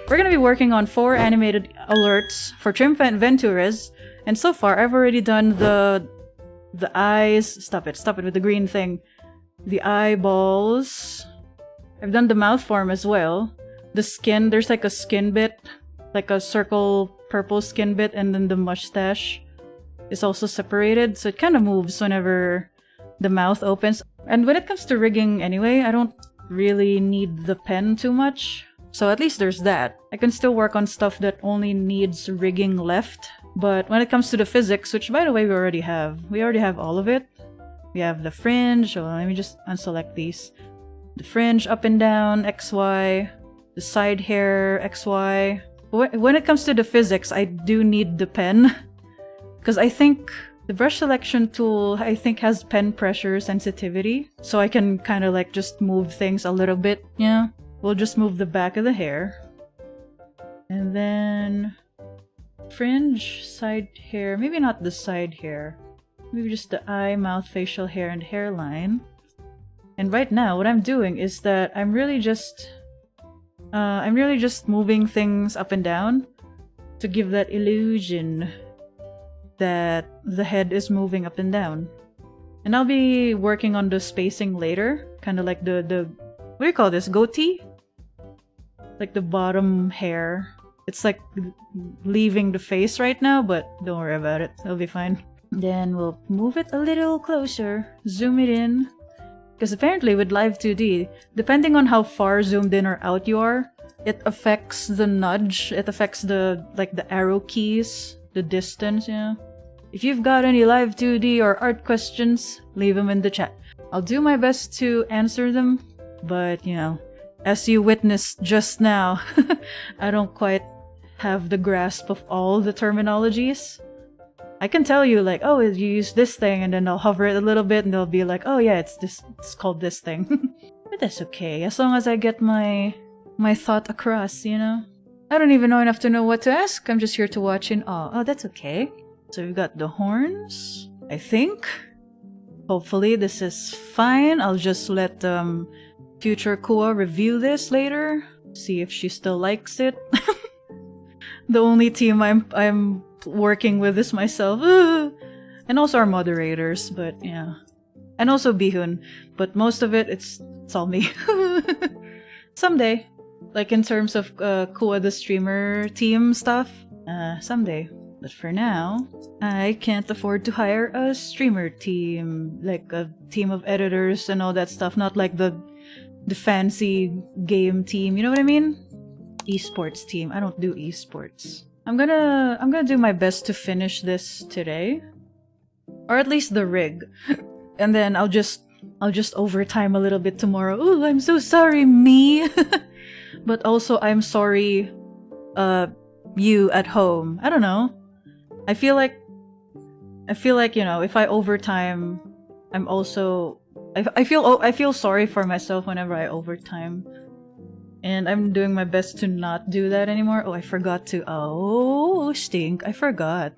we're gonna be working on 4 animated alerts for trimventurez, and so far I've already done the eyes. Stop it with the green thing. The eyeballs. I've done the mouth form as well. The skin, there's like a skin bit, like a circle purple skin bit, and then the mustache is also separated, so it kind of moves whenever the mouth opens. And when it comes to rigging anyway, I don't really need the pen too much. So at least there's that. I can still work on stuff that only needs rigging left. But when it comes to the physics, which by the way we already have all of it. We have the fringe. Oh, let me just unselect these. The fringe up and down, XY. The side hair, XY. When it comes to the physics, I do need the pen. Because I think the brush selection tool, has pen pressure sensitivity. So I can kind of like just move things a little bit, yeah. We'll just move the back of the hair. And then fringe, side hair, maybe not the side hair. Maybe just the eye, mouth, facial hair, and hairline. And right now, what I'm doing is that I'm really just moving things up and down to give that illusion that the head is moving up and down. And I'll be working on the spacing later, kind of like the what do you call this? Goatee? Like the bottom hair. It's like leaving the face right now, but don't worry about it. It'll be fine. Then we'll move it a little closer, zoom it in. Because apparently with Live 2D, depending on how far zoomed in or out you are, it affects the nudge, it affects the arrow keys, the distance, yeah. If you've got any Live 2D or art questions, leave them in the chat. I'll do my best to answer them, but you know, as you witnessed just now, I don't quite have the grasp of all the terminologies. I can tell you like, oh, you use this thing, and then I'll hover it a little bit and they'll be like, oh yeah, it's called this thing. But that's okay, as long as I get my thought across, you know? I don't even know enough to know what to ask. I'm just here to watch in awe. Oh, that's okay. So we've got the horns, I think. Hopefully this is fine. I'll just let future Kuwa review this later. See if she still likes it. The only team I'm working with is myself. And also our moderators, but yeah. And also Bihun. But most of it's all me. Someday. Like in terms of Kuwa the streamer team stuff. Someday. But for now, I can't afford to hire a streamer team. Like a team of editors and all that stuff. Not like the fancy game team. You know what I mean? Esports team. I don't do esports. I'm gonna do my best to finish this today. Or at least the rig. And then I'll just overtime a little bit tomorrow. Ooh, I'm so sorry, me. But also I'm sorry you at home. I don't know. I feel like, you know, if I overtime, I'm also I feel sorry for myself whenever I overtime. And I'm doing my best to not do that anymore. Oh, I forgot to oh, stink. I forgot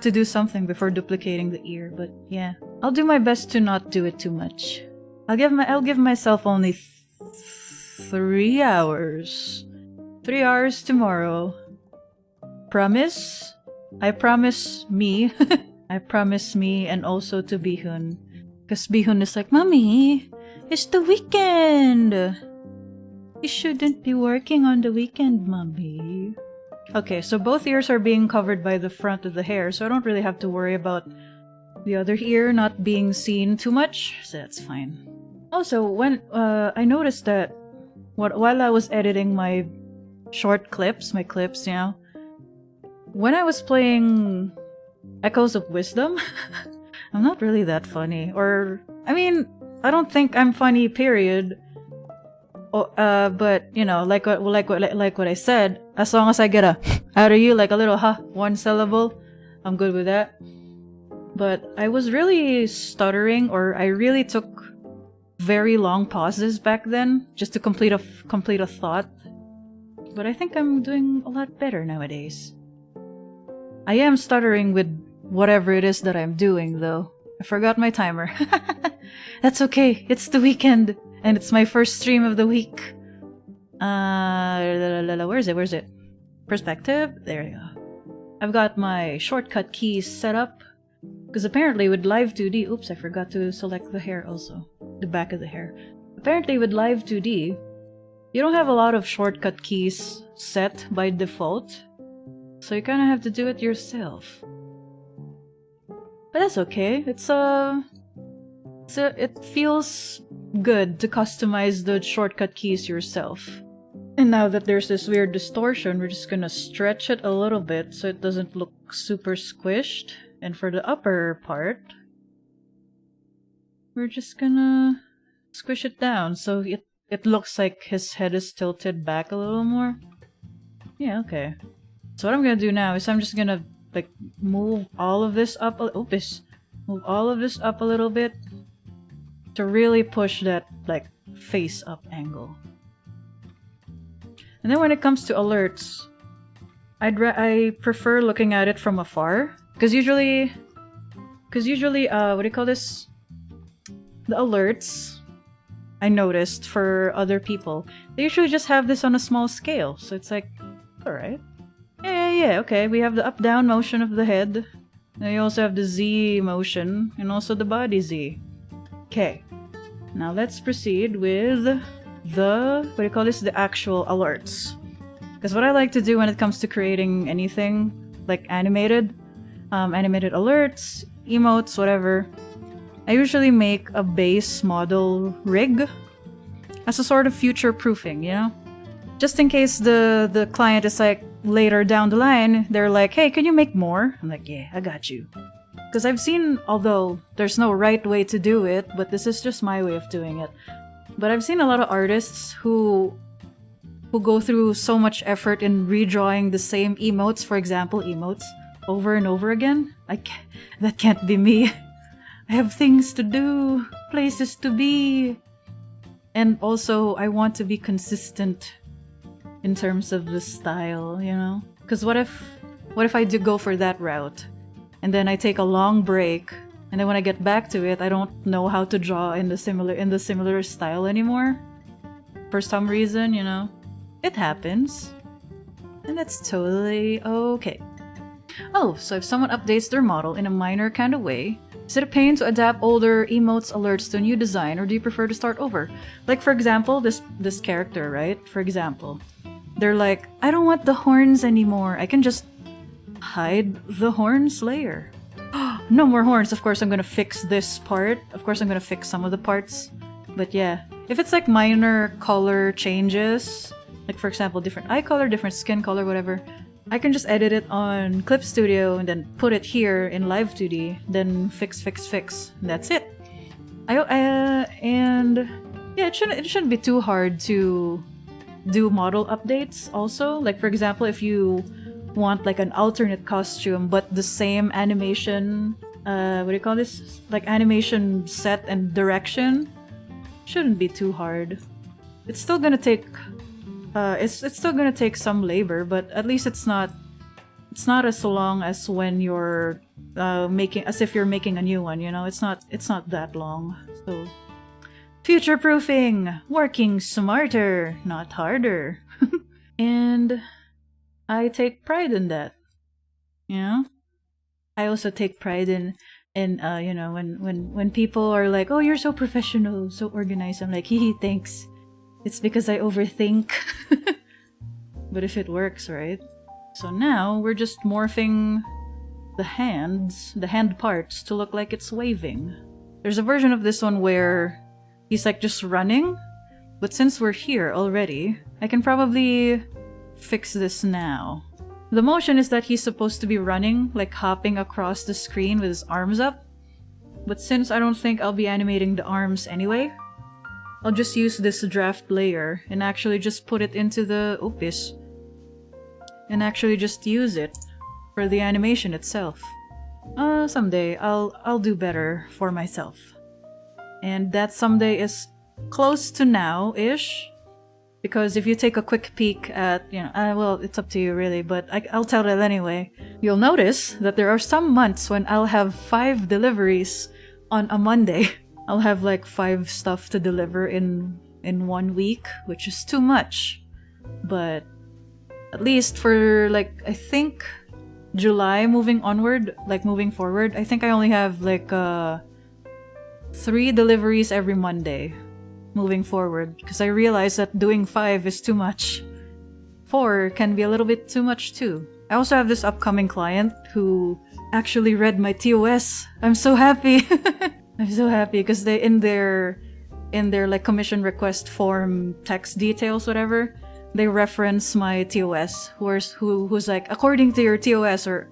to do something before duplicating the ear, but yeah. I'll do my best to not do it too much. I'll give myself only 3 hours. 3 hours tomorrow. Promise? I promise me. I promise me and also to Bihun. Because Bihun is like, Mommy, it's the weekend! You shouldn't be working on the weekend, Mommy. Okay, so both ears are being covered by the front of the hair, so I don't really have to worry about the other ear not being seen too much, so that's fine. Also, when I noticed that while I was editing my short clips, you know, when I was playing Echoes of Wisdom, I'm not really that funny. Or, I mean, I don't think I'm funny, period. Oh, but, you know, like what I said, as long as I get a out of you, like a little one syllable, I'm good with that. But I was really stuttering, or I really took very long pauses back then, just to complete a thought. But I think I'm doing a lot better nowadays. I am stuttering with whatever it is that I'm doing, though. I forgot my timer. That's okay, it's the weekend, and it's my first stream of the week. Where is it? Where is it? Perspective? There you go. I've got my shortcut keys set up. Because apparently with Live 2D... Oops, I forgot to select the hair also. The back of the hair. Apparently with Live 2D, you don't have a lot of shortcut keys set by default. So you kind of have to do it yourself. But that's okay. It feels good to customize the shortcut keys yourself. And now that there's this weird distortion, we're just gonna stretch it a little bit so it doesn't look super squished. And for the upper part, we're just gonna squish it down so it looks like his head is tilted back a little more. Yeah, okay. So what I'm gonna do now is I'm just gonna like move all of this up move all of this up a little bit to really push that like face up angle. And then when it comes to alerts, I prefer looking at it from afar. Because usually, what do you call this? The alerts, I noticed for other people, they usually just have this on a small scale. So it's like, alright. Yeah, okay. We have the up-down motion of the head. Then you also have the Z motion, and also the body Z. Okay. Now let's proceed with the, what do you call this? The actual alerts. Because what I like to do when it comes to creating anything, like animated alerts, emotes, whatever, I usually make a base model rig as a sort of future proofing, you know? Just in case the client is like, later down the line, they're like, hey, can you make more? I'm like, yeah, I got you. Because I've seen, although there's no right way to do it, but this is just my way of doing it. But I've seen a lot of artists who go through so much effort in redrawing the same emotes, for example, emotes, over and over again. That can't be me. I have things to do, places to be. And also, I want to be consistent in terms of the style, you know? Because what if I do go for that route, and then I take a long break, and then when I get back to it, I don't know how to draw in the similar style anymore? For some reason, you know? It happens. And that's totally okay. Oh, so if someone updates their model in a minor kind of way, is it a pain to adapt older emotes alerts to a new design, or do you prefer to start over? Like, for example, this character, right? For example, they're like, I don't want the horns anymore. I can just hide the horns layer. No more horns. Of course, I'm gonna fix this part. Of course, I'm gonna fix some of the parts. But yeah, if it's like minor color changes, like for example, different eye color, different skin color, whatever, I can just edit it on Clip Studio and then put it here in Live 2D, then fix. And that's it. And yeah, it shouldn't be too hard to do model updates also. Like for example, if you want like an alternate costume but the same animation, what do you call this? Like animation set and direction, shouldn't be too hard. It's still gonna take it's still gonna take some labor, but at least it's not as long as when you're making, as if you're making a new one, you know? It's not that long. So future proofing, working smarter, not harder. And I take pride in that. You know? I also take pride in you know, when people are like, oh, you're so professional, so organized, I'm like, hee, thanks. It's because I overthink. But if it works, right? So now we're just morphing the hand parts to look like it's waving. There's a version of this one where he's like just running, but since we're here already, I can probably fix this now. The motion is that he's supposed to be running, like hopping across the screen with his arms up. But since I don't think I'll be animating the arms anyway, I'll just use this draft layer and actually just put it into the Opus. And actually just use it for the animation itself. Someday I'll do better for myself. And that someday is close to now-ish. Because if you take a quick peek at, you know, well, it's up to you really, but I'll tell it anyway. You'll notice that there are some months when I'll have 5 deliveries on a Monday. I'll have like 5 stuff to deliver in 1 week, which is too much. but at least for like, I think July moving onward, like moving forward, I think I only have like 3 deliveries every Monday moving forward, because I realized that doing 5 is too much. 4 can be a little bit too much too. I also have this upcoming client who actually read my TOS. I'm so happy. I'm so happy because they in their like commission request form text details, whatever, they reference my TOS, who's like, according to your TOS or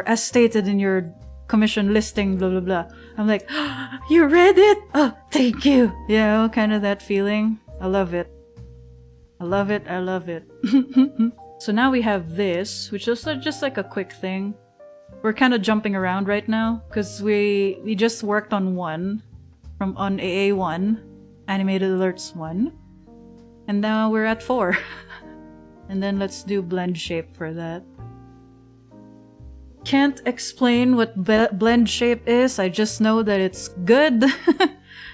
as stated in your commission listing, blah blah blah. I'm like, oh, you read it? Oh, thank you. You know, kind of that feeling. I love it. I love it. I love it. So now we have this, which is just like a quick thing. We're kind of jumping around right now because we just worked on on AA1, Animated Alerts 1, and now we're at 4. And then let's do blend shape for that. Can't explain what blend shape is, I just know that it's good.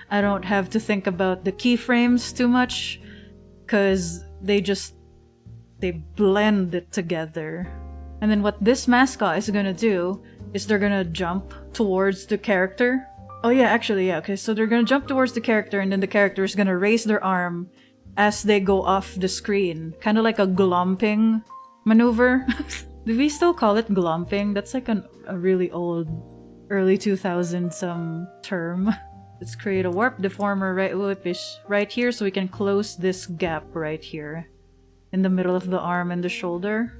I don't have to think about the keyframes too much because they blend it together. And then what this mascot is gonna do is they're gonna jump towards the character. Oh yeah, actually, yeah, okay, so they're gonna jump towards the character and then the character is gonna raise their arm as they go off the screen. Kind of like a glomping maneuver. Do we still call it glomping? That's like a really old, early 2000s term. Let's create a warp deformer right here so we can close this gap right here in the middle of the arm and the shoulder.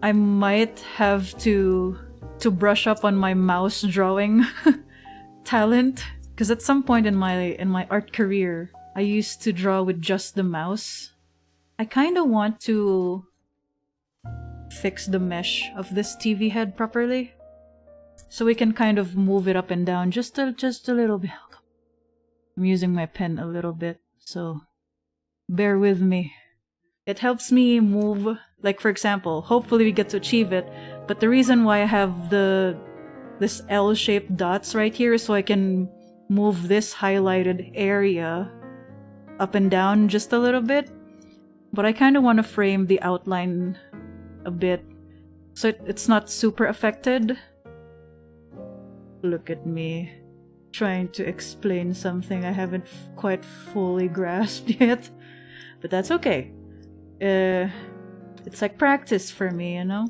I might have to brush up on my mouse drawing talent, because at some point in my art career, I used to draw with just the mouse. I kind of want to fix the mesh of this TV head properly, so we can kind of move it up and down just a little bit. I'm using my pen a little bit, so bear with me. It helps me move, like for example, hopefully we get to achieve it, but the reason why I have this L-shaped dots right here is so I can move this highlighted area up and down just a little bit, but I kind of want to frame the outline a bit so it's not super affected. Look at me trying to explain something I haven't quite fully grasped yet, but that's okay. It's like practice for me, you know?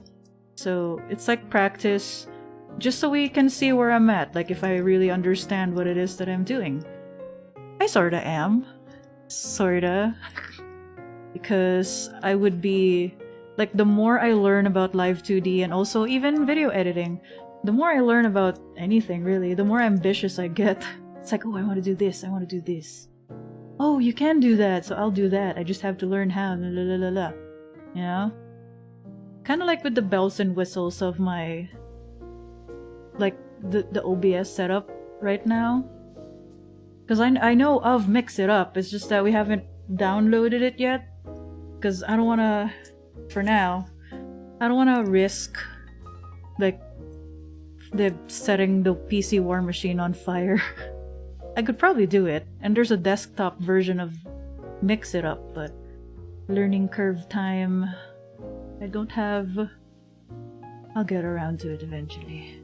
So it's like practice just so we can see where I'm at, like if I really understand what it is that I'm doing. I sorta am. Sorta. Because I would be... like, the more I learn about Live 2D and also even video editing, the more I learn about anything, really, the more ambitious I get. It's like, oh, I want to do this, I want to do this. Oh, you can do that, so I'll do that. I just have to learn how, la la la la. You know? Kind of like with the bells and whistles of my... like, the OBS setup right now. Because I know of Mix It Up, it's just that we haven't downloaded it yet. Because I don't want to... for now, I don't want to risk, like, setting the PC War Machine on fire. I could probably do it, and there's a desktop version of Mix It Up, but learning curve time, I don't have. I'll get around to it eventually.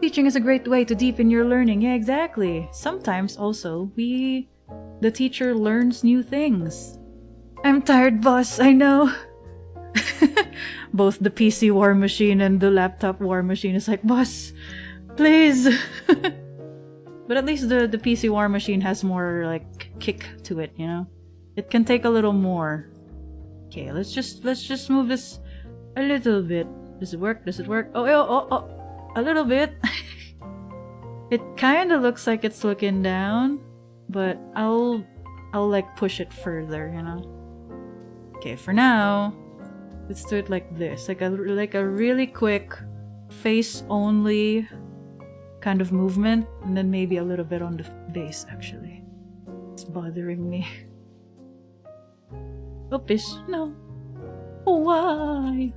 Teaching is a great way to deepen your learning. Yeah, exactly. Sometimes also, the teacher learns new things. I'm tired, boss, I know. Both the PC War Machine and the laptop War Machine is like, boss, please. But at least the PC War Machine has more like kick to it, you know? It can take a little more. Okay, let's just move this a little bit. Does it work? Does it work? Oh, a little bit. It kind of looks like it's looking down, but I'll like push it further, you know? Okay, for now, let's do it like this, like a really quick face only kind of movement, and then maybe a little bit on the base. Actually, it's bothering me. Oops, no. Why?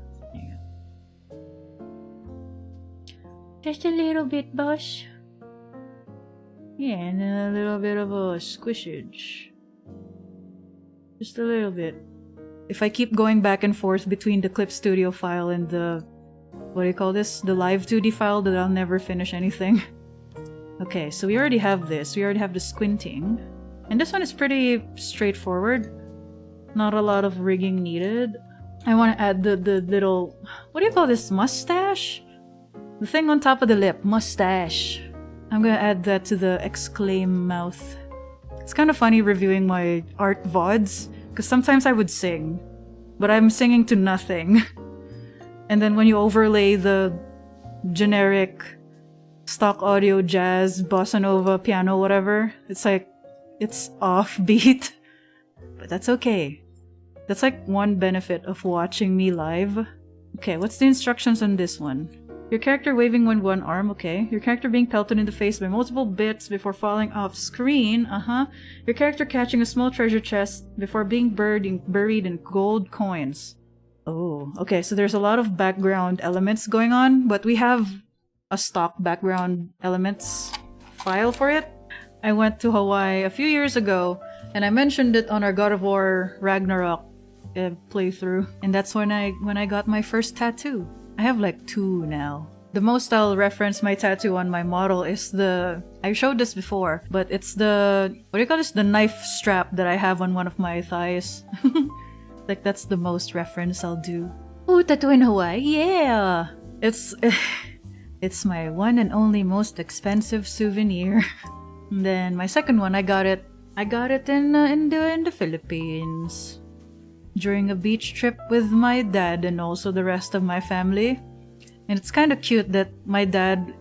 Just a little bit, boss. Yeah, and then a little bit of a squishage. Just a little bit. if I keep going back and forth between the Clip Studio file and the, what do you call this? The Live 2D file, that I'll never finish anything. Okay, so we already have this. We already have the squinting. And this one is pretty straightforward. Not a lot of rigging needed. I want to add the little, what do you call this? Mustache? The thing on top of the lip. Mustache. I'm gonna add that to the exclaim mouth. It's kind of funny reviewing my art VODs, because sometimes I would sing, but I'm singing to nothing. And then when you overlay the generic stock audio jazz, bossa nova, piano, whatever, it's like, it's offbeat. But that's okay. That's like one benefit of watching me live. Okay, what's the instructions on this one? Your character waving with one arm, okay. Your character being pelted in the face by multiple bits before falling off screen, Your character catching a small treasure chest before being buried in gold coins. Oh, okay, so there's a lot of background elements going on, but we have a stock background elements file for it. I went to Hawaii a few years ago, and I mentioned it on our God of War Ragnarok playthrough, and that's when I got my first tattoo. I have like 2 now. The most I'll reference my tattoo on my model is the... I showed this before, but it's the... What do you call this? The knife strap that I have on one of my thighs. Like, that's the most reference I'll do. Ooh, tattoo in Hawaii? Yeah! It's my one and only most expensive souvenir. And then my second one, I got it in the Philippines. During a beach trip with my dad and also the rest of my family. And it's kind of cute that my dad,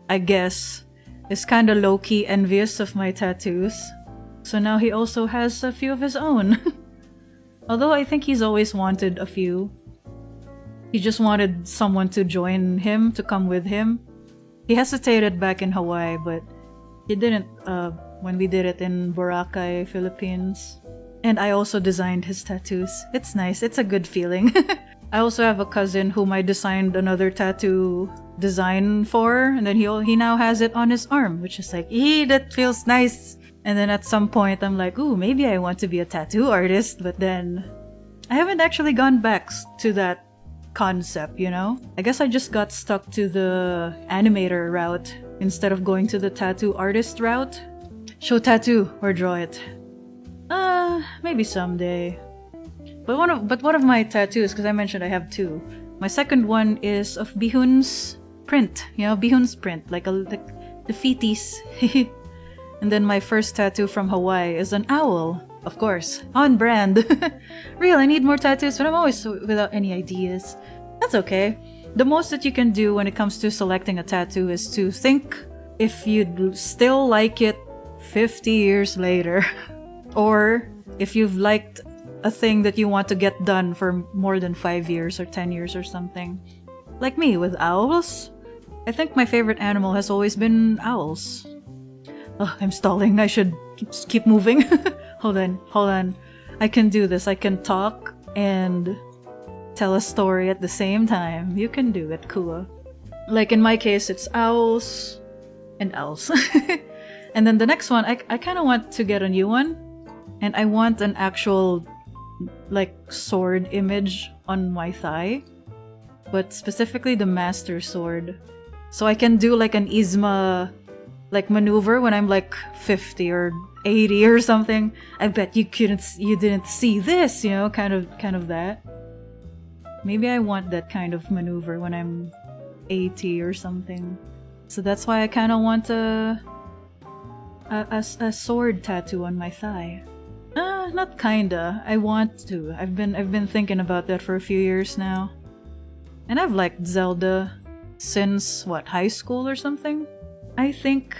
I guess, is kind of low-key envious of my tattoos. So now he also has a few of his own. Although I think he's always wanted a few. He just wanted someone to join him, to come with him. He hesitated back in Hawaii, but he didn't when we did it in Boracay, Philippines. And I also designed his tattoos. It's nice. It's a good feeling. I also have a cousin whom I designed another tattoo design for, and then he now has it on his arm, which is like, that feels nice. And then at some point, I'm like, ooh, maybe I want to be a tattoo artist, but then I haven't actually gone back to that concept, you know? I guess I just got stuck to the animator route instead of going to the tattoo artist route. Show tattoo or draw it. Maybe someday. But one of my tattoos, because I mentioned I have 2. My second one is of Bihun's print. You know, Bihun's print, like the feeties. And then my first tattoo from Hawaii is an owl, of course, on brand. Real, I need more tattoos, but I'm always without any ideas. That's okay. The most that you can do when it comes to selecting a tattoo is to think if you'd still like it 50 years later. Or if you've liked a thing that you want to get done for more than 5 years or 10 years or something. Like me with owls. I think my favorite animal has always been owls. Oh, I'm stalling. I should keep moving. Hold on. I can do this. I can talk and tell a story at the same time. You can do it, Kuwa. Like in my case, it's owls and owls. And then the next one, I kind of want to get a new one. And I want an actual, like, sword image on my thigh. But specifically the Master Sword. So I can do like an Izma, like, maneuver when I'm like 50 or 80 or something. I bet you didn't see this, you know, kind of that. Maybe I want that kind of maneuver when I'm 80 or something. So that's why I kind of want a sword tattoo on my thigh. Not kinda. I want to. I've been thinking about that for a few years now. And I've liked Zelda since, what, high school or something? I think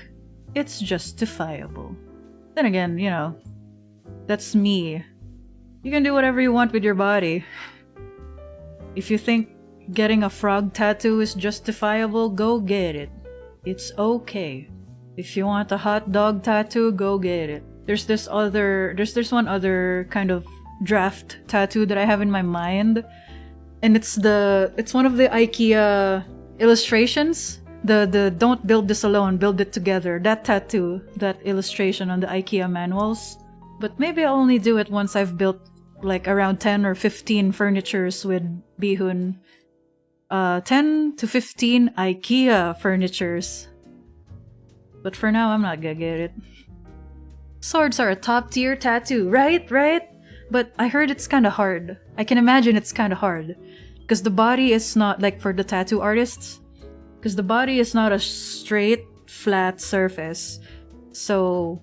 it's justifiable. Then again, you know, that's me. You can do whatever you want with your body. If you think getting a frog tattoo is justifiable, go get it. It's okay. If you want a hot dog tattoo, go get it. There's this one other kind of draft tattoo that I have in my mind. And it's one of the IKEA illustrations. The don't build this alone, build it together. That tattoo, that illustration on the IKEA manuals. But maybe I'll only do it once I've built like around 10 or 15 furnitures with Bihun. 10 to 15 IKEA furnitures. But for now, I'm not gonna get it. Swords are a top tier tattoo, right? Right? But I heard it's kind of hard. I can imagine it's kind of hard. Because the body is not, like for the tattoo artists, because the body is not a straight, flat surface. So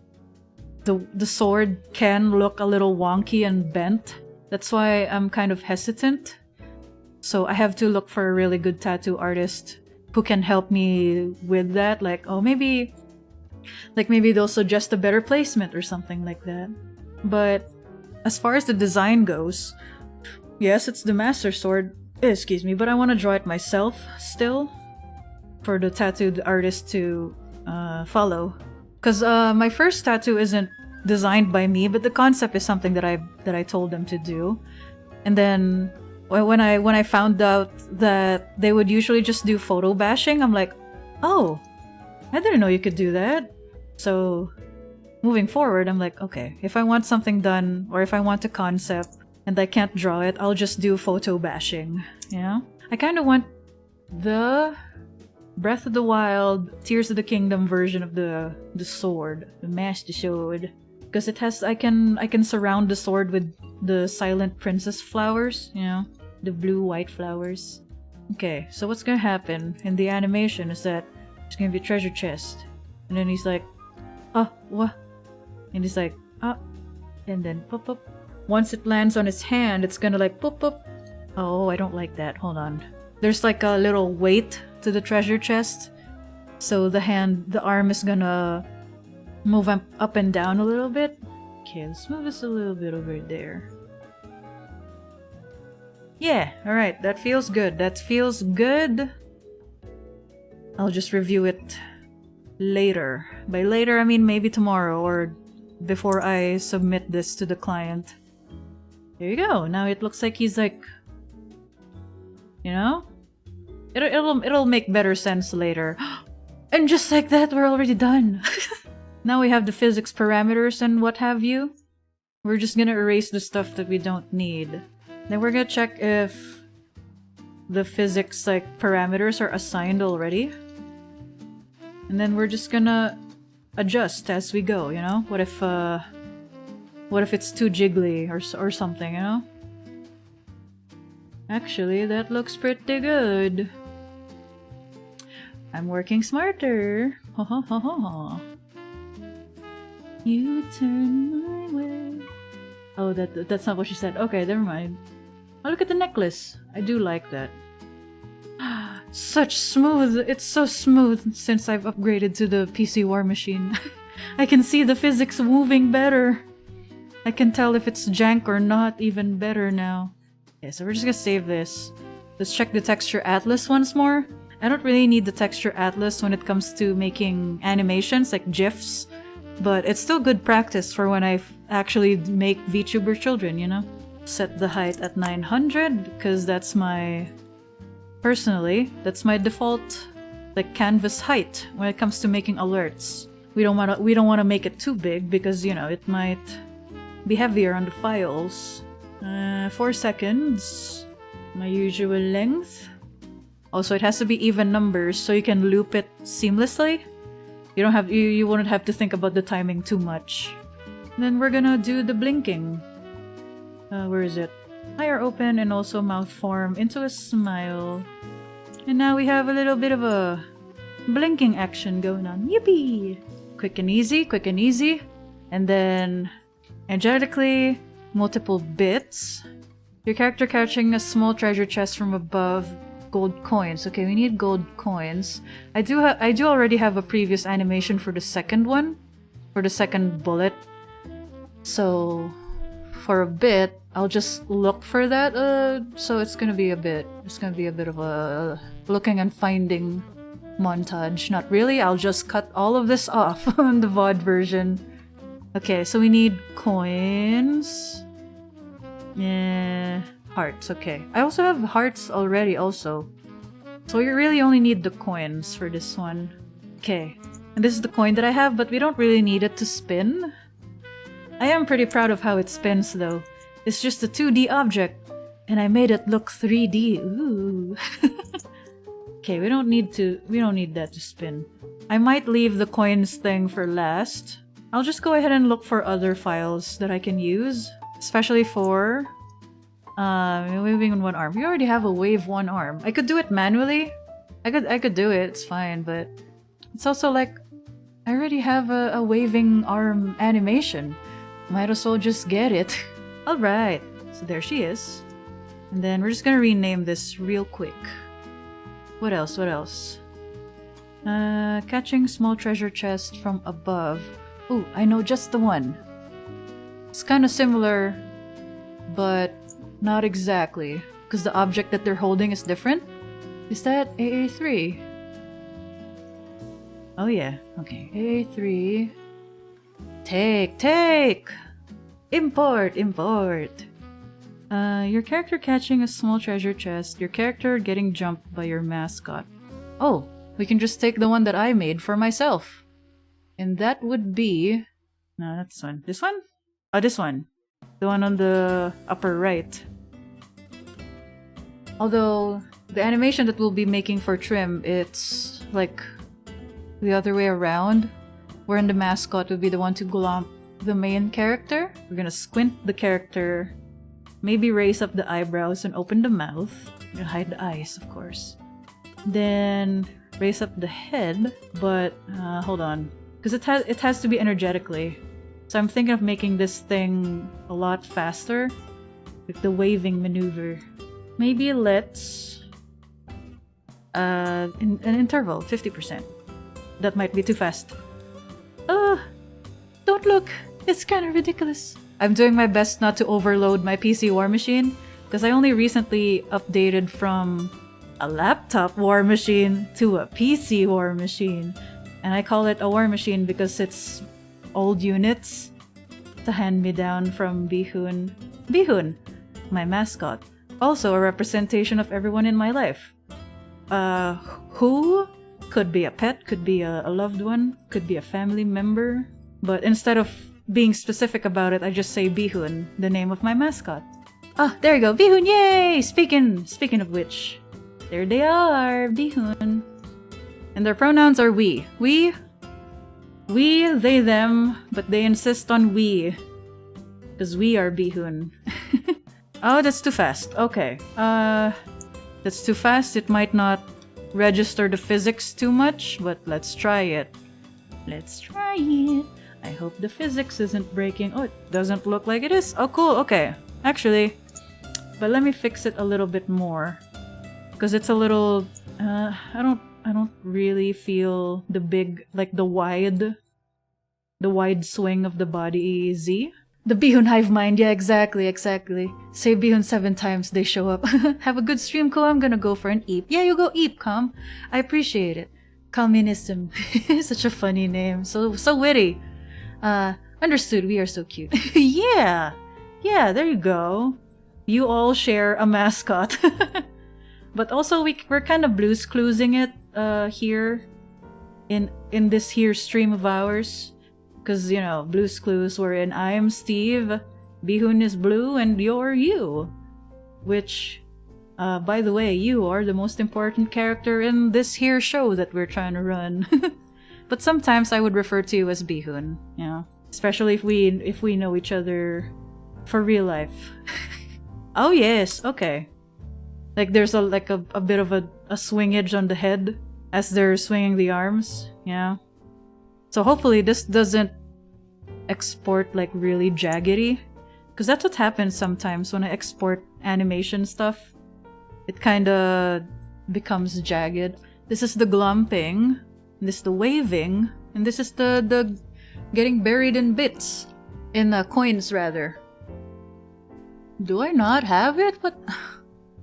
the sword can look a little wonky and bent. That's why I'm kind of hesitant. So I have to look for a really good tattoo artist who can help me with that. Like, oh, maybe they'll suggest a better placement or something like that. But as far as the design goes, yes, it's the master sword. Excuse me, but I want to draw it myself still for the tattooed artist to follow. Because my first tattoo isn't designed by me, but the concept is something that I told them to do. And then when I found out that they would usually just do photo bashing, I'm like, oh, I didn't know you could do that. So moving forward, I'm like, okay, if I want something done or if I want a concept and I can't draw it, I'll just do photo bashing. Yeah, I kind of want the Breath of the Wild, Tears of the Kingdom version of the sword, the master sword, because it has I can surround the sword with the silent princess flowers, you know, the blue-white flowers. Okay, so what's gonna happen in the animation is that there's gonna be a treasure chest, and then he's like, oh, what? And he's like, ah, and then pop pop. Once it lands on his hand, it's gonna like pop pop. Oh, I don't like that. Hold on. There's like a little weight to the treasure chest, so the arm is gonna move up and down a little bit. Okay, let's move this a little bit over there. Yeah, alright, that feels good. That feels good. I'll just review it later. By later, I mean maybe tomorrow or before I submit this to the client. There you go. Now it looks like he's like, you know? It'll make better sense later. And just like that, we're already done. Now we have the physics parameters and what have you. We're just gonna erase the stuff that we don't need. Then we're gonna check if the physics like parameters are assigned already. And then we're just gonna adjust as we go, you know? What if it's too jiggly or something, you know? Actually, that looks pretty good. I'm working smarter. Ha ha ha ha ha. You turn my way. Oh, that's not what she said. Okay, never mind. Oh, look at the necklace. I do like that. Such smooth. It's so smooth since I've upgraded to the PC War Machine. I can see the physics moving better. I can tell if it's jank or not even better now. Okay, so we're just gonna save this. Let's check the texture atlas once more. I don't really need the texture atlas when it comes to making animations like GIFs, but it's still good practice for when I actually make VTuber children, you know? Set the height at 900, because that's my... Personally, that's my default like canvas height when it comes to making alerts. We don't wanna make it too big because, you know, it might be heavier on the files. 4 seconds. My usual length. Also, it has to be even numbers so you can loop it seamlessly. You won't have to think about the timing too much. Then we're gonna do the blinking. Where is it? Higher open and also mouth form into a smile. And now we have a little bit of a blinking action going on. Yippee! Quick and easy, quick and easy. And then energetically, multiple bits. Your character catching a small treasure chest from above. Gold coins. Okay, we need gold coins. I do already have a previous animation for the second one. For the second bullet. So for a bit, I'll just look for that. So it's gonna be a bit of a looking and finding montage. Not really, I'll just cut all of this off on the VOD version. Okay, so we need coins. Yeah, hearts, okay. I also have hearts already also. So you really only need the coins for this one. Okay, and this is the coin that I have, but we don't really need it to spin. I am pretty proud of how it spins though. It's just a 2D object, and I made it look 3D. Ooh. Okay, we don't need that to spin. I might leave the coins thing for last. I'll just go ahead and look for other files that I can use, especially for waving on one arm. We already have a wave one arm. I could do it manually. I could do it, it's fine, but it's also like I already have a waving arm animation. Might as well just get it. Alright, so there she is. And then we're just gonna rename this real quick. What else? What else? Catching small treasure chest from above. Ooh, I know just the one. It's kind of similar, but not exactly, because the object that they're holding is different. Is that AA3? Oh yeah, okay. AA3. Take! Import! Your character catching a small treasure chest. Your character getting jumped by your mascot. Oh, we can just take the one that I made for myself. And that would be... No, that's one. This one? Oh, this one. The one on the upper right. Although, the animation that we'll be making for Trim, it's like the other way around. Wherein the mascot would be the one to glomp the main character. We're gonna squint the character, maybe raise up the eyebrows and open the mouth. We're gonna hide the eyes, of course. Then raise up the head, but hold on. Because it has to be energetically. So I'm thinking of making this thing a lot faster. Like the waving maneuver. Maybe let's... in an interval, 50%. That might be too fast. Don't look! It's kind of ridiculous. I'm doing my best not to overload my PC war machine, because I only recently updated from a laptop war machine to a PC war machine. And I call it a war machine because it's old units. It's a hand-me-down from Bihun. Bihun! My mascot. Also a representation of everyone in my life. Who? Could be a pet, could be a loved one, could be a family member. But instead of being specific about it, I just say Bihun, the name of my mascot. Ah, there you go, Bihun, yay! Speaking of which, there they are, Bihun. And their pronouns are we. We, they, them, but they insist on we. Because we are Bihun. Oh, that's too fast. Okay. That's too fast. It might not register the physics too much, but let's try it. Let's try it. I hope the physics isn't breaking. Oh, it doesn't look like it is. Oh, cool. Okay. Actually, but let me fix it a little bit more. Because it's a little... I don't really feel the big... Like the wide swing of the body Z. The Bihun hive mind, yeah, exactly. Say Bihun 7 times, they show up. Have a good stream, Ko. I'm gonna go for an eep. Yeah, you go eep, Kam. I appreciate it. Communism. Such a funny name. So witty. Understood, we are so cute. Yeah, there you go. You all share a mascot. But also, we're kind of Blue's Cluesing it here in this here stream of ours. Because, you know, Blue's Clues wherein I'm Steve, Bihun is Blue, and you're you. Which, by the way, you are the most important character in this here show that we're trying to run. But sometimes I would refer to you as Bihun, you know? Especially if we know each other for real life. Oh yes, okay. Like there's a bit of a swingage on the head as they're swinging the arms, yeah. So hopefully this doesn't export like really jaggedy, because that's what happens sometimes when I export animation stuff. It kinda becomes jagged. This is the glumping, this is the waving, and this is the getting buried in bits. In coins rather. Do I not have it? What?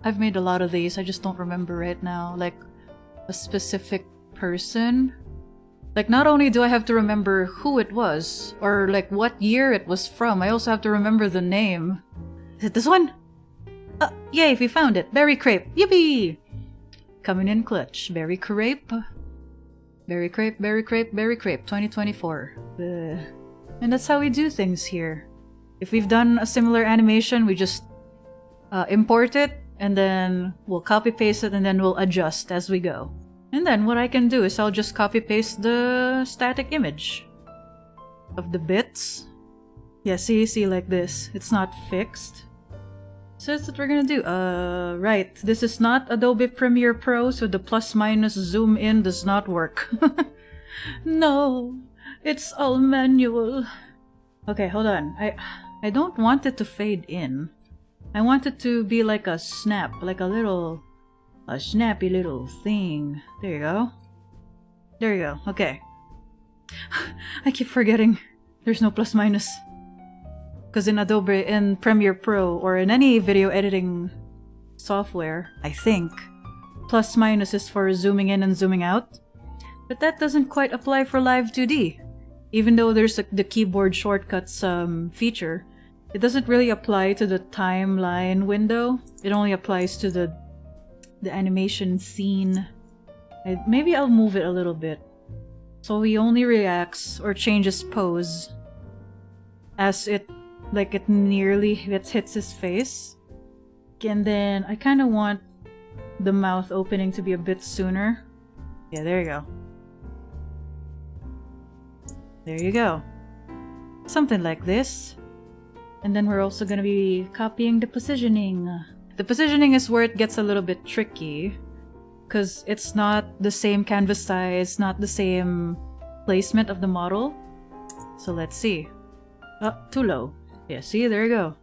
I've made a lot of these, I just don't remember right now. Like a specific person. Like, not only do I have to remember who it was, or like what year it was from, I also have to remember the name. Is it this one? Yay, we found it! Berry Crepe! Yippee! Coming in clutch. Berry Crepe. Berry Crepe, 2024. And that's how we do things here. If we've done a similar animation, we just import it, and then we'll copy paste it, and then we'll adjust as we go. And then what I can do is I'll just copy paste the static image of the bits. Yeah, see like this. It's not fixed. So that's what we're gonna do. Right. This is not Adobe Premiere Pro, so the plus minus zoom in does not work. No, it's all manual. Okay, hold on. I don't want it to fade in. I want it to be like a snap, like a snappy little thing. There you go. There you go. Okay. I keep forgetting there's no plus minus. Because in Adobe, in Premiere Pro, or in any video editing software, I think, plus minus is for zooming in and zooming out. But that doesn't quite apply for Live 2D. Even though there's the keyboard shortcuts feature, it doesn't really apply to the timeline window. It only applies to the animation scene. Maybe I'll move it a little bit. So he only reacts or changes pose as it nearly hits his face. And then I kind of want the mouth opening to be a bit sooner. Yeah, there you go. There you go. Something like this. And then we're also going to be copying the positioning. The positioning is where it gets a little bit tricky, because it's not the same canvas size, not the same placement of the model. So let's see. Oh, too low. Yeah, see, there you go.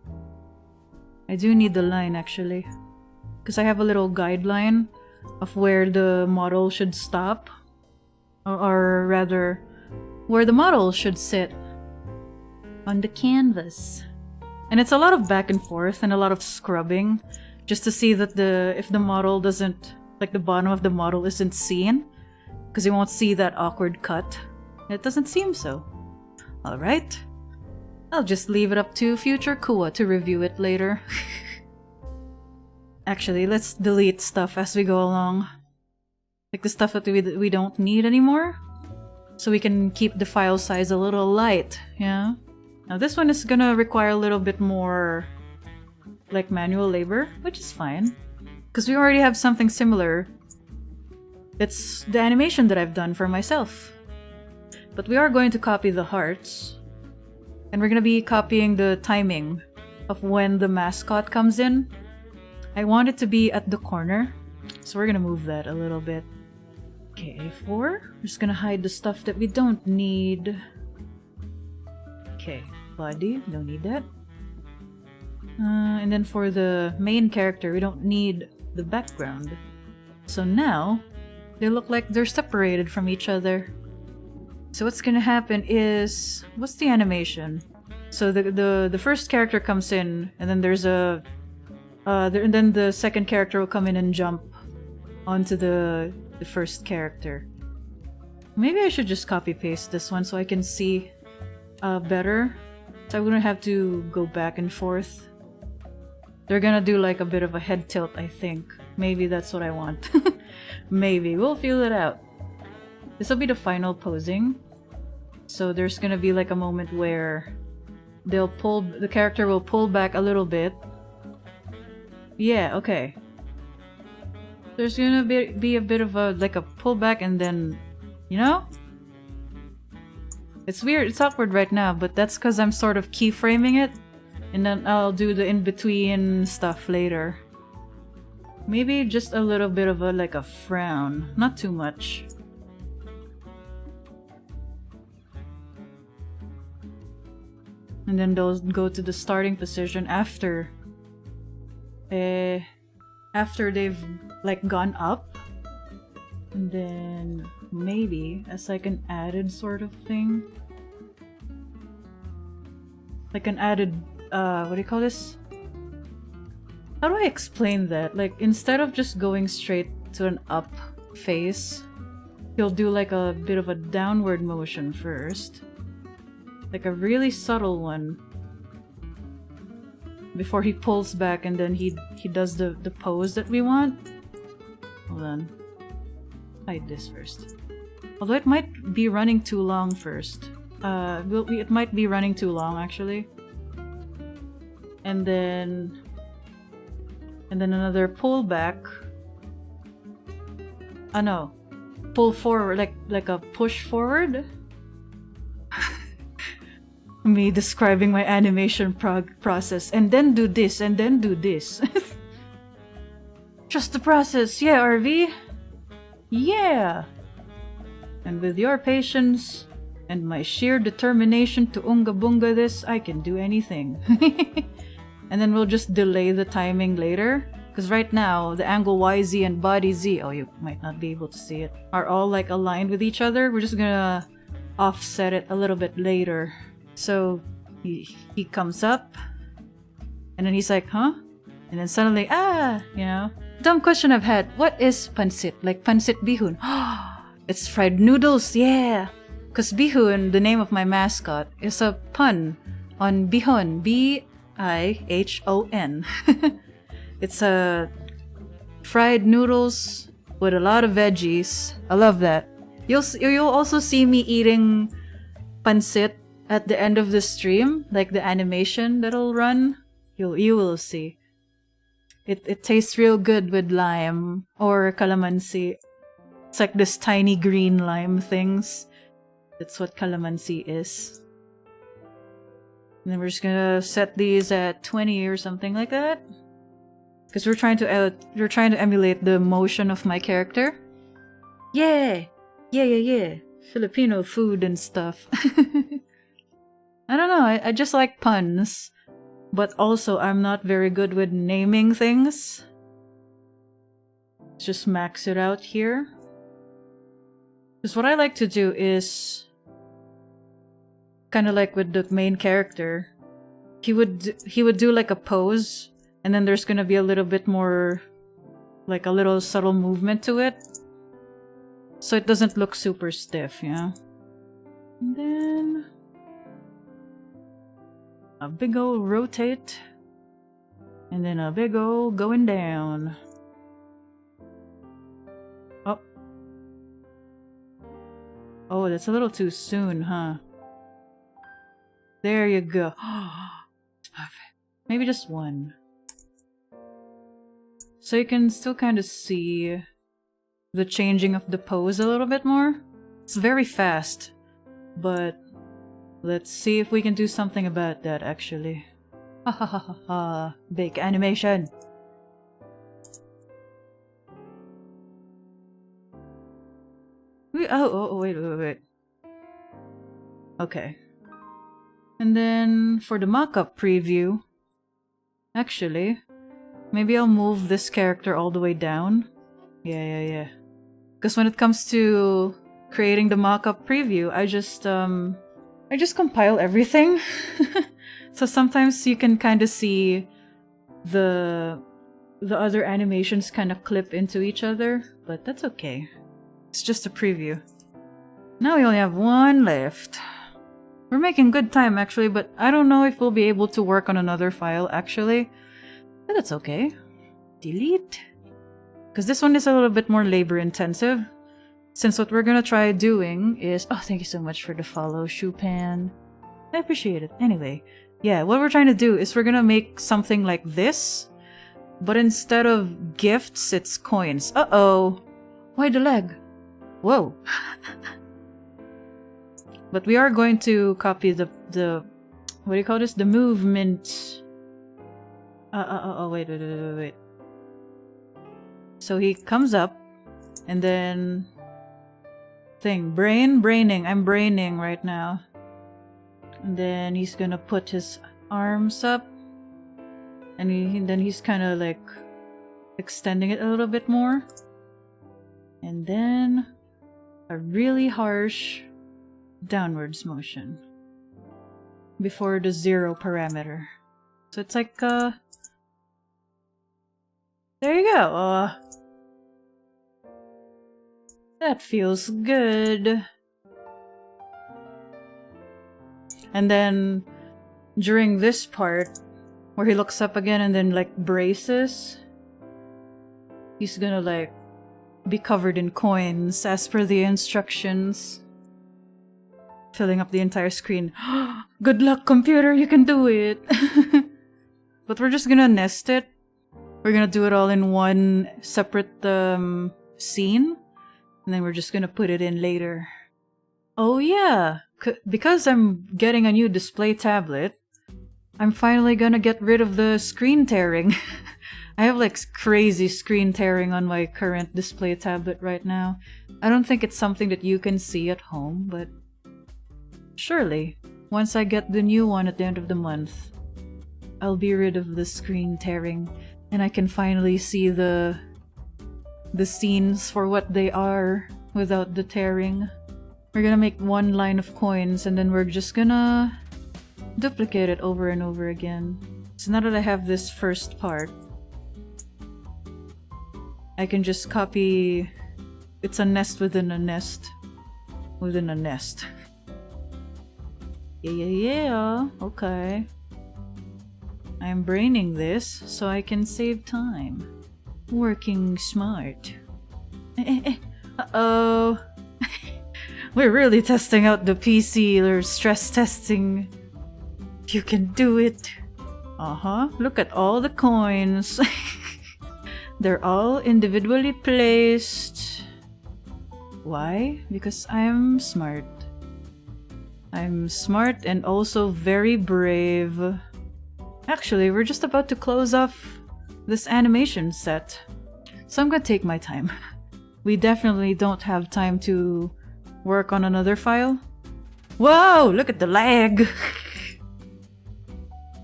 I do need the line actually, because I have a little guideline of where the model should stop, or rather, where the model should sit on the canvas. And it's a lot of back and forth and a lot of scrubbing just to see that if the model doesn't, like the bottom of the model isn't seen, because you won't see that awkward cut. It doesn't seem so. Alright. I'll just leave it up to future Kuwa to review it later. Actually, let's delete stuff as we go along. Like the stuff that we don't need anymore. So we can keep the file size a little light, yeah? Now this one is gonna require a little bit more like manual labor, which is fine. Because we already have something similar. It's the animation that I've done for myself. But we are going to copy the hearts. And we're gonna be copying the timing of when the mascot comes in. I want it to be at the corner. So we're gonna move that a little bit. Okay, A4. We're just gonna hide the stuff that we don't need. Okay, body, don't need that. And then for the main character, we don't need the background. So now, they look like they're separated from each other. So what's gonna happen is... what's the animation? So the first character comes in, and then there's a... and then the second character will come in and jump onto the first character. Maybe I should just copy-paste this one so I can see better. So I wouldn't have to go back and forth. They're gonna do like a bit of a head tilt, I think. Maybe that's what I want. Maybe. We'll feel it out. This will be the final posing. So there's gonna be like a moment where the character will pull back a little bit. Yeah, okay. There's gonna be a bit of a pullback, and then, you know? It's weird, it's awkward right now, but that's because I'm sort of keyframing it, and then I'll do the in-between stuff later. Maybe just a little bit of a frown, not too much. And then they'll go to the starting position after they've gone up, and then maybe as like an added sort of thing, like an added what do you call this? How do I explain that? Like, instead of just going straight to an up face, he'll do like a bit of a downward motion first, like a really subtle one, before he pulls back, and then he does the pose that we want. Hold on. Hide this first. Although it might be running too long first. It might be running too long, actually. and then another pull back. Oh no, pull forward, like a push forward. Me describing my animation process, and then do this, and then do this. Trust the process, yeah, RV? Yeah! And with your patience, and my sheer determination to unga bunga this, I can do anything. And then we'll just delay the timing later. Because right now, the angle YZ and body Z, oh, you might not be able to see it, are all like aligned with each other. We're just gonna offset it a little bit later. So he comes up, and then he's like, huh? And then suddenly, you know. Dumb question I've had. What is pansit? Like pansit bihun? It's fried noodles, yeah. Because bihun, the name of my mascot, is a pun on bihon, B-I-H-O-N. It's a fried noodles with a lot of veggies. I love that. You'll also see me eating pansit at the end of the stream, like the animation that'll run. You will see. It tastes real good with lime or calamansi. It's like this tiny green lime things. That's what calamansi is. And then we're just gonna set these at 20 or something like that, because we're trying to emulate the motion of my character. Yeah, yeah. Filipino food and stuff. I don't know. I just like puns, but also I'm not very good with naming things. Let's just max it out here. Because what I like to do is kind of like with the main character. He would do like a pose, and then there's gonna be a little bit more, like a little subtle movement to it, so it doesn't look super stiff, you know? And then a big ol' rotate, and then a big ol' going down. Oh, that's a little too soon, huh? There you go. It's perfect. Maybe just one. So you can still kind of see the changing of the pose a little bit more. It's very fast, but let's see if we can do something about that, actually. Ha ha ha ha ha. Big animation. Wait. Okay. And then for the mock-up preview, actually, maybe I'll move this character all the way down. Yeah. Because when it comes to creating the mock-up preview, I just compile everything. So sometimes you can kind of see the other animations kind of clip into each other, but that's okay. It's just a preview. Now we only have one left. We're making good time, actually, but I don't know if we'll be able to work on another file, actually. But that's okay. Delete. Because this one is a little bit more labor-intensive. Since what we're gonna try doing is... Oh, thank you so much for the follow, Shupan. I appreciate it. Anyway, yeah, what we're trying to do is we're gonna make something like this, but instead of gifts, it's coins. Uh-oh. Why the leg? Whoa. But we are going to copy the what do you call this? The movement. Wait. So he comes up, and then braining. I'm braining right now. And then he's gonna put his arms up, and then he's kind of like extending it a little bit more, and then a really harsh downwards motion before the 0 parameter. So it's like there you go. That feels good. And then during this part where he looks up again and then like braces, he's gonna like be covered in coins as per the instructions, filling up the entire screen. Good luck, computer, you can do it. But we're just gonna nest it. We're gonna do it all in one separate scene. And then we're just gonna put it in later. Oh yeah! Because I'm getting a new display tablet, I'm finally gonna get rid of the screen tearing. I have like crazy screen tearing on my current display tablet right now. I don't think it's something that you can see at home, but surely, once I get the new one at the end of the month, I'll be rid of the screen tearing and I can finally see the scenes for what they are without the tearing. We're gonna make one line of coins and then we're just gonna duplicate it over and over again. So now that I have this first part, I can just copy. It's a nest within a nest within a nest. Yeah, okay. I'm braining this so I can save time. Working smart. Uh-oh. We're really testing out the PC or stress testing. You can do it. Look at all the coins. They're all individually placed. Why? Because I'm smart. I'm smart and also very brave. Actually, we're just about to close off this animation set. So I'm gonna take my time. We definitely don't have time to work on another file. Whoa! Look at the lag!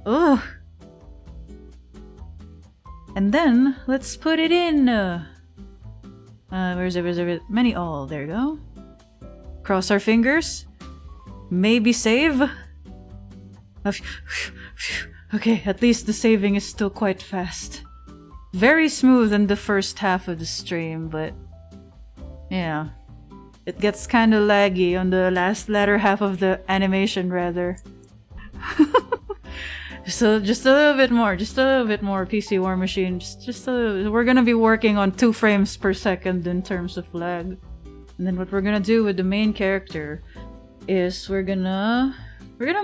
Ugh! And then, let's put it in! Where's it? Many all. There you go. Cross our fingers. Maybe save? Okay, at least the saving is still quite fast. Very smooth in the first half of the stream, but yeah. It gets kinda laggy on the latter half of the animation, rather. So just a little bit more, PC War Machine. We're gonna be working on 2 frames per second in terms of lag. And then what we're gonna do with the main character is we're gonna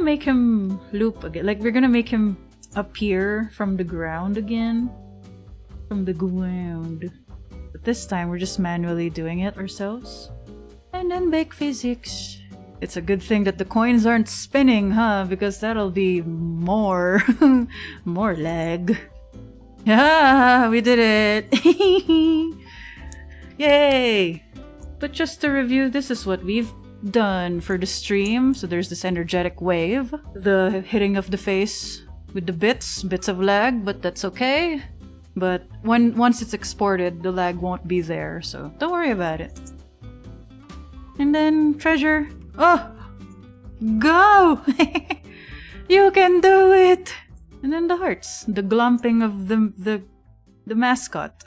make him loop again. Like, we're gonna make him appear from the ground again. From the ground. But this time we're just manually doing it ourselves. And then bake physics. It's a good thing that the coins aren't spinning, huh? Because that'll be more more lag. Yeah, we did it! Yay! But just to review, this is what we've done for the stream. So there's this energetic wave, the hitting of the face with the bits of lag, but that's okay. But once it's exported, the lag won't be there, so don't worry about it. And then treasure. Oh! Go! You can do it! And then the hearts. The glomping of the mascot.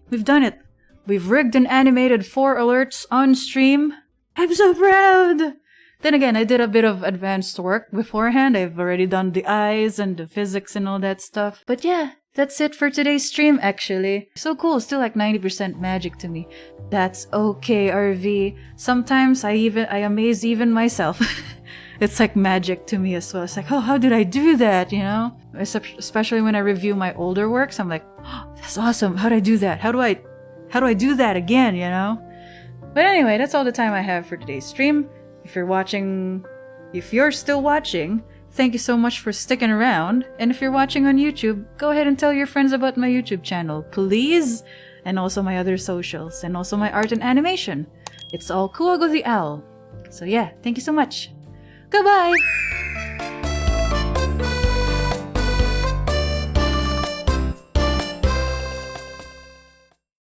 We've done it. We've rigged and animated 4 alerts on stream. I'm so proud! Then again, I did a bit of advanced work beforehand. I've already done the eyes and the physics and all that stuff. But yeah, that's it for today's stream, actually. So cool, still like 90% magic to me. That's okay, RV. Sometimes I amaze even myself. It's like magic to me as well. It's like, oh, how did I do that, you know? Especially when I review my older works, I'm like, oh, that's awesome. How did I do that? How do I do that again, you know? But anyway, that's all the time I have for today's stream. If you're still watching, thank you so much for sticking around. And if you're watching on YouTube, go ahead and tell your friends about my YouTube channel, please. And also my other socials, and also my art and animation. It's all Kuwa Go the Owl. So yeah, thank you so much. Goodbye!